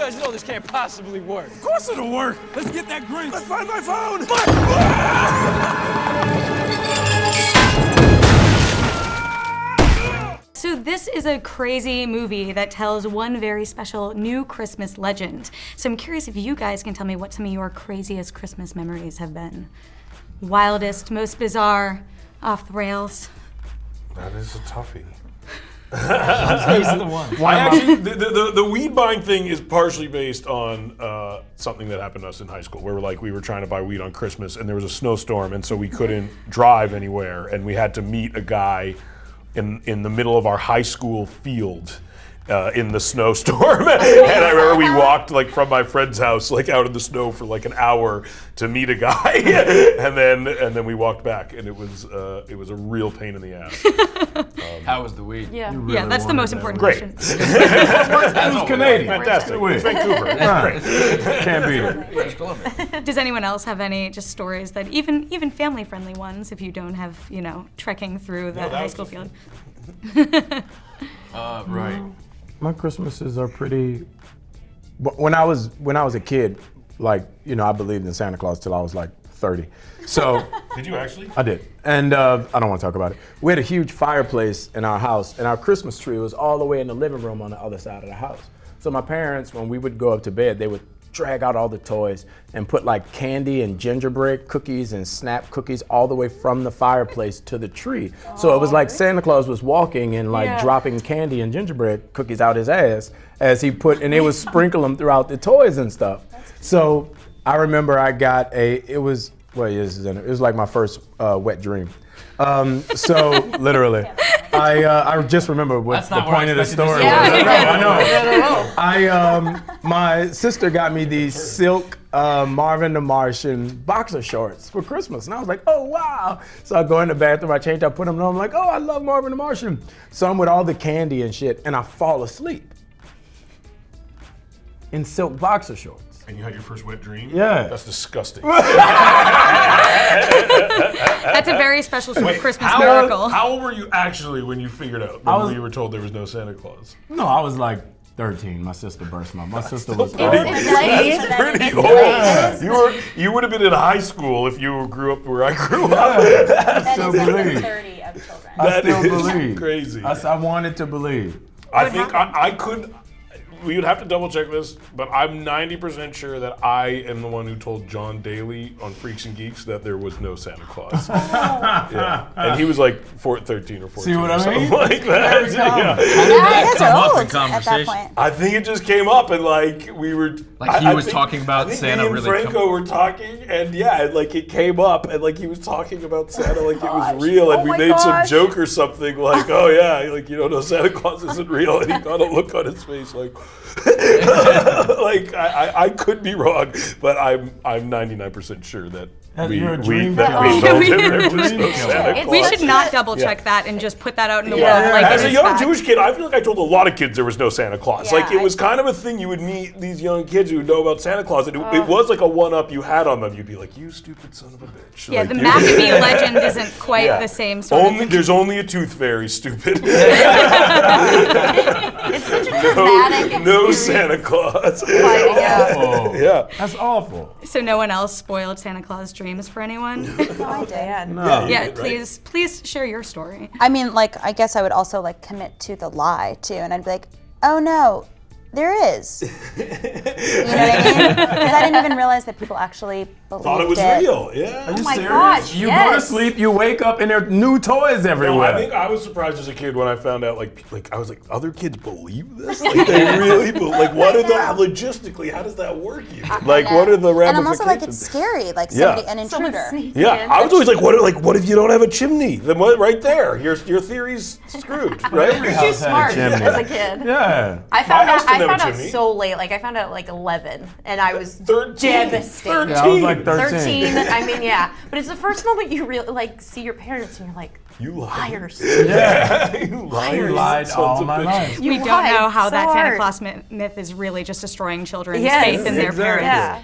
guys know this can't possibly work. Of course it'll work. Let's get that Grinch. Let's find my phone. So this is a crazy movie that tells one very special new Christmas legend. So I'm curious if you guys can tell me what some of your craziest Christmas memories have been. Wildest, most bizarre, off the rails. That is a toughie. He's the one. Actually, the weed buying thing is partially based on something that happened to us in high school, where we were trying to buy weed on Christmas, and there was a snowstorm, and so we couldn't drive anywhere, and we had to meet a guy in the middle of our high school field. In the snowstorm, and I remember we walked from my friend's house out in the snow for an hour to meet a guy, and then we walked back, and it was a real pain in the ass. How was the weed? Yeah, really yeah, that's the most important Great. question. It was Canadian. Fantastic. It's Vancouver. It's great. Can't beat it. Does anyone else have any just stories that even family-friendly ones, if you don't have trekking through the high school field? Right. My Christmases are pretty. When I was a kid, I believed in Santa Claus till I was 30. So Did you actually? I did, and I don't want to talk about it. We had a huge fireplace in our house, and our Christmas tree was all the way in the living room on the other side of the house. So my parents, when we would go up to bed, they would drag out all the toys and put candy and gingerbread cookies and snap cookies all the way from the fireplace to the tree. So it was like Santa Claus was walking and dropping candy and gingerbread cookies out his ass as he and they would sprinkle them throughout the toys and stuff. So I remember I got it was like my first wet dream. So literally, I just remember what the point of the story was. I know. My sister got me these silk Marvin the Martian boxer shorts for Christmas, and I was like, oh wow! So I go in the bathroom, I change, I put them on. I'm like, oh, I love Marvin the Martian. So I'm with all the candy and shit, and I fall asleep in silk boxer shorts. And you had your first wet dream? Yeah. That's disgusting. That's a very special sort of Christmas miracle. How old were you actually when you figured out when you were told there was no Santa Claus? No, I was 13. My sister burst my sister was That's pretty old. You would have been in high school if you grew up where I grew up. I still believe. 30 of children. I still believe. Crazy. I wanted to believe. I think I could. We would have to double check this, but I'm 90% sure that I am the one who told John Daly on Freaks and Geeks that there was no Santa Claus. Yeah. And he was 13 or 14 See what or I something mean? like that. Yeah. That's up in old at conversation. that point. I think it just came up and we were he was talking about Santa me and really Franco were talking and it came up and he was talking about Santa it was real and we made some joke or something oh yeah, you don't know Santa Claus isn't real, and he got a look on his face I could be wrong, but I'm 99% sure that we told him there was no Santa Claus. We should not double check that and just put that out in the world. As a young Jewish kid, I feel like I told a lot of kids there was no Santa Claus. Yeah, it was kind of a thing. You would meet these young kids who would know about Santa Claus, and it was like a one-up you had on them. You'd be like, "You stupid son of a bitch." Yeah, the Mackie legend isn't quite the same sort of. There's only a tooth fairy, stupid. It's such a dramatic No Santa Claus. Yeah. That's awful. So no one else spoiled Santa Claus dreams for anyone? I did. No. Yeah, please share your story. I mean, I guess I would also commit to the lie too, and I'd be like, oh no, there is. You know what I mean? Because I didn't even realize that people actually believed Thought it was real. Yeah. Oh my gosh, You go to sleep, you wake up, and there are new toys everywhere. I think I was surprised as a kid when I found out, I was like, other kids believe this? They really believe, what are logistically, how does that work even? What are the ramifications? And I'm also it's scary, somebody, an intruder. Yeah, I was always what if you don't have a chimney? Then right there, your theory's screwed, right? You're too smart as a kid. Yeah. I found out chimney. so late, I found out 11, and I was 13. devastated. Yeah, I was 13. I mean, yeah. But it's the first moment you really see your parents and you're like, you liars. Yeah. You lied all my life. We don't know how that Santa Claus myth is really just destroying children's faith in their parents. Yeah.